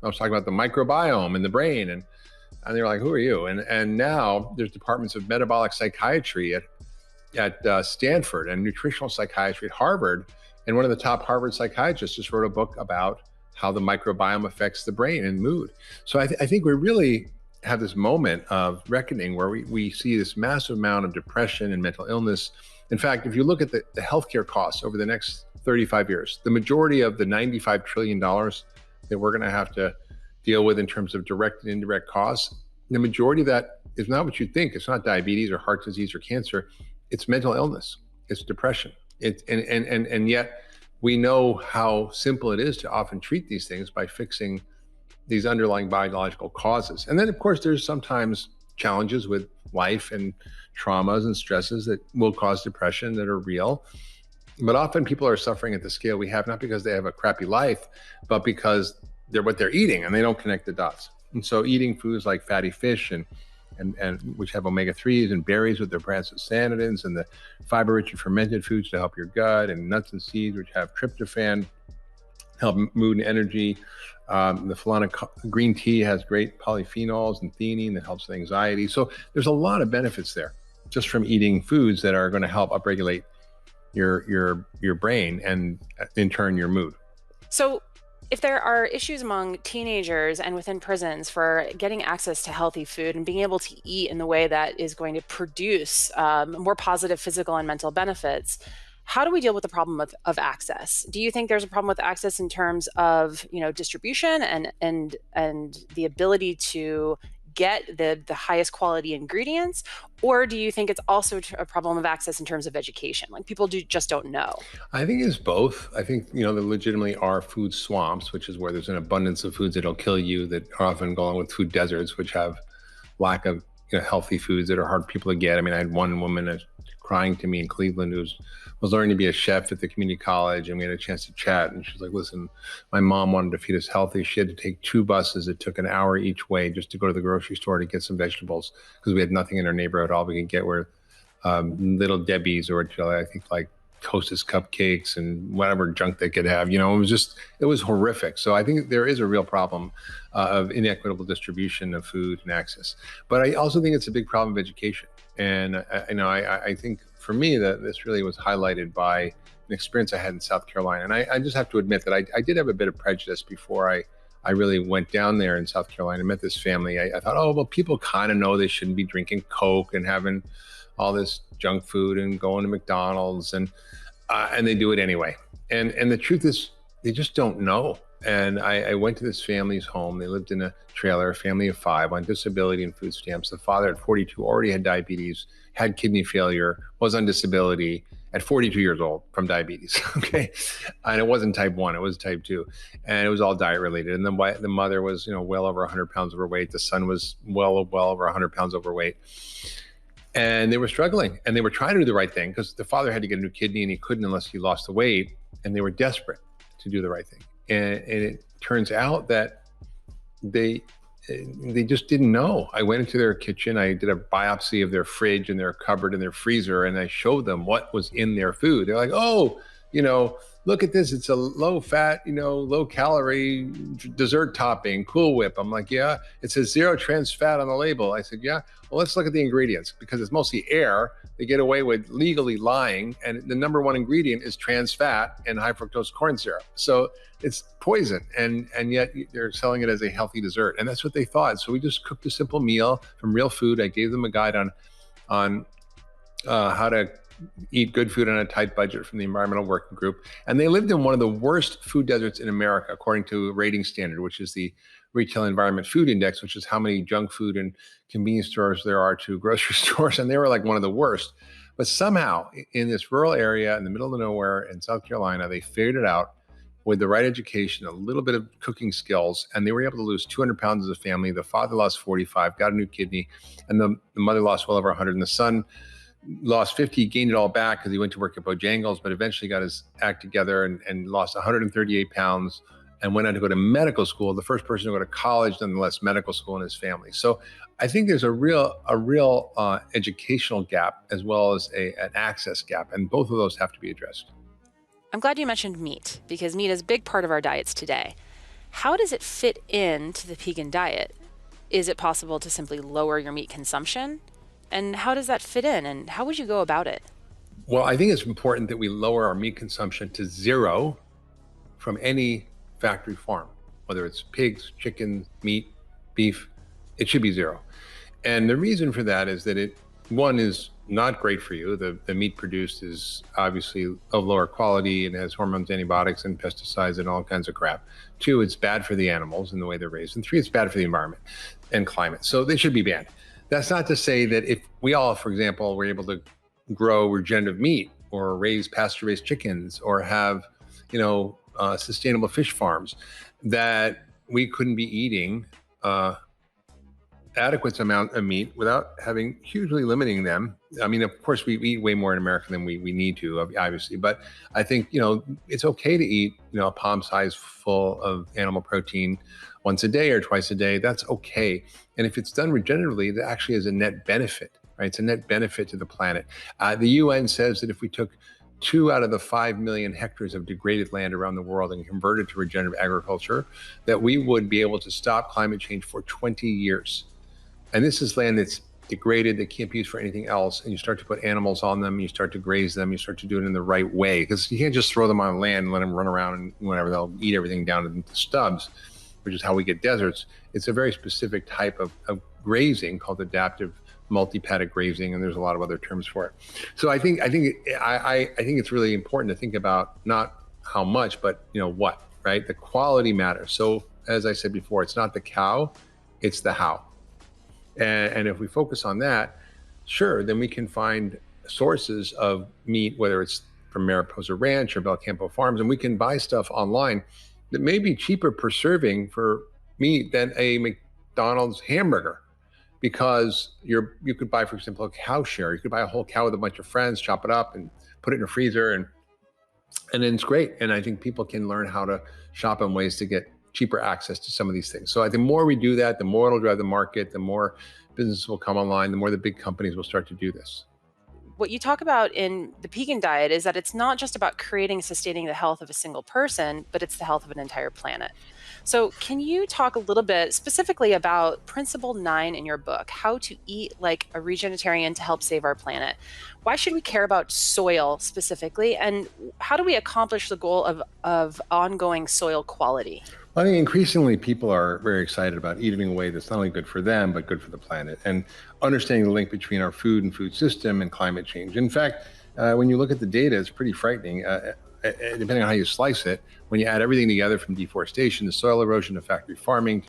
I was talking about the microbiome in the brain, and they were like, "Who are you?" And now there's departments of metabolic psychiatry at Stanford and nutritional psychiatry at Harvard. And one of the top Harvard psychiatrists just wrote a book about how the microbiome affects the brain and mood. So I think we really have this moment of reckoning where we see this massive amount of depression and mental illness. In fact, if you look at the healthcare costs over the next 35 years, the majority of the $95 trillion that we're going to have to deal with in terms of direct and indirect costs, the majority of that is not what you think. It's not diabetes or heart disease or cancer. It's mental illness. It's depression. And yet we know how simple it is to often treat these things by fixing these underlying biological causes. And then, of course, there's sometimes challenges with life and traumas and stresses that will cause depression that are real. But often people are suffering at the scale we have, not because they have a crappy life, but because they're what they're eating and they don't connect the dots. And so eating foods like fatty fish and which have omega-3s and berries with their prostaglandins and the fiber-rich and fermented foods to help your gut, and nuts and seeds which have tryptophan, help mood and energy. The Fulana green tea has great polyphenols and theanine that helps with anxiety. So there's a lot of benefits there just from eating foods that are going to help upregulate your brain and in turn your mood. So, if there are issues among teenagers and within prisons for getting access to healthy food and being able to eat in the way that is going to produce more positive physical and mental benefits, how do we deal with the problem of access? Do you think there's a problem with access in terms of distribution and the ability to get the highest quality ingredients, or do you think it's also a problem of access in terms of education? Like people just don't know. I think it's both. I think, there legitimately are food swamps, which is where there's an abundance of foods that'll kill you that are often going with food deserts, which have lack of healthy foods that are hard for people to get. I mean, I had one woman crying to me in Cleveland who was learning to be a chef at the community college, and we had a chance to chat. And she's like, "Listen, my mom wanted to feed us healthy. She had to take 2 buses. It took an hour each way just to go to the grocery store to get some vegetables because we had nothing in our neighborhood. All we could get were Little Debbie's or I think like Hostess cupcakes and whatever junk they could have. It was horrific. So I think there is a real problem of inequitable distribution of food and access. But I also think it's a big problem of education. And I think for me that this really was highlighted by an experience I had in South Carolina. And I just have to admit that I did have a bit of prejudice before I really went down there in South Carolina and met this family. I thought, oh, well, people kind of know they shouldn't be drinking Coke and having all this junk food and going to McDonald's, and they do it anyway. And the truth is, they just don't know. And I went to this family's home. They lived in a trailer, a family of 5 on disability and food stamps. The father at 42 already had diabetes, had kidney failure, was on disability at 42 years old from diabetes. Okay. And it wasn't type 1, it was type 2. And it was all diet related. And then the mother was, well over 100 pounds overweight. The son was well over 100 pounds overweight. And they were struggling, and they were trying to do the right thing because the father had to get a new kidney and he couldn't unless he lost the weight. And they were desperate to do the right thing. And it turns out that they just didn't know. I went into their kitchen. I did a biopsy of their fridge and their cupboard and their freezer, and I showed them what was in their food. They're like, "Oh, look at this. It's a low fat, low calorie dessert topping, Cool Whip." I'm like, "Yeah, it says 0 trans fat on the label." I said, "Yeah, well, let's look at the ingredients because it's mostly air. They get away with legally lying. And the number 1 ingredient is trans fat and high fructose corn syrup. So it's poison. And yet they're selling it as a healthy dessert." And that's what they thought. So we just cooked a simple meal from real food. I gave them a guide on how to eat good food on a tight budget from the Environmental Working Group. And they lived in one of the worst food deserts in America, according to Rating Standard, which is the Retail Environment Food Index, which is how many junk food and convenience stores there are to grocery stores. And they were like one of the worst. But somehow in this rural area in the middle of nowhere in South Carolina, they figured it out with the right education, a little bit of cooking skills, and they were able to lose 200 pounds as a family. The father lost 45, got a new kidney, and the mother lost well over 100, and the son lost 50, gained it all back because he went to work at Bojangles, but eventually got his act together and lost 138 pounds and went on to go to medical school, the first person to go to college, nonetheless, medical school in his family. So I think there's a real educational gap as well as an access gap, and both of those have to be addressed. I'm glad you mentioned meat because meat is a big part of our diets today. How does it fit into the vegan diet? Is it possible to simply lower your meat consumption? And how does that fit in? And how would you go about it? Well, I think it's important that we lower our meat consumption to zero from any factory farm, whether it's pigs, chicken, meat, beef, it should be zero. And the reason for that is that one is not great for you. The meat produced is obviously of lower quality and has hormones, antibiotics, and pesticides and all kinds of crap. Two, it's bad for the animals and the way they're raised. And three, it's bad for the environment and climate. So they should be banned. That's not to say that if we all, for example, were able to grow regenerative meat or raise pasture-raised chickens or have, sustainable fish farms, that we couldn't be eating adequate amount of meat without having hugely limiting them. I mean, of course, we eat way more in America than we need to, obviously. But I think, it's okay to eat, a palm size full of animal protein once a day or twice a day. That's okay. And if it's done regeneratively, that actually is a net benefit, right? It's a net benefit to the planet. The UN says that if we took 2 out of the 5 million hectares of degraded land around the world and converted to regenerative agriculture, that we would be able to stop climate change for 20 years. And this is land that's degraded, that can't be used for anything else. And you start to put animals on them, you start to graze them, you start to do it in the right way. Because you can't just throw them on land and let them run around and whatever, they'll eat everything down to the stubs, which is how we get deserts. It's a very specific type of grazing called adaptive multi-paddock grazing, and there's a lot of other terms for it. So I think it's really important to think about not how much, but what, right? The quality matters. So as I said before, it's not the cow, it's the how. And if we focus on that, sure, then we can find sources of meat, whether it's from Mariposa Ranch or Belcampo Farms, and we can buy stuff online that may be cheaper per serving for meat than a McDonald's hamburger, because you could buy, for example, a cow share. You could buy a whole cow with a bunch of friends, chop it up, and put it in a freezer, and then it's great. And I think people can learn how to shop in ways to get cheaper access to some of these things. So I think the more we do that, the more it'll drive the market, the more businesses will come online, the more the big companies will start to do this. What you talk about in the vegan diet is that it's not just about creating and sustaining the health of a single person, but it's the health of an entire planet. So, can you talk a little bit specifically about Principle 9 in your book, how to eat like a regenitarian to help save our planet? Why should we care about soil specifically? And how do we accomplish the goal of ongoing soil quality? I think increasingly people are very excited about eating in a way that's not only good for them, but good for the planet, and understanding the link between our food and food system and climate change. In fact, when you look at the data, it's pretty frightening. Depending on how you slice it, when you add everything together from deforestation to soil erosion to factory farming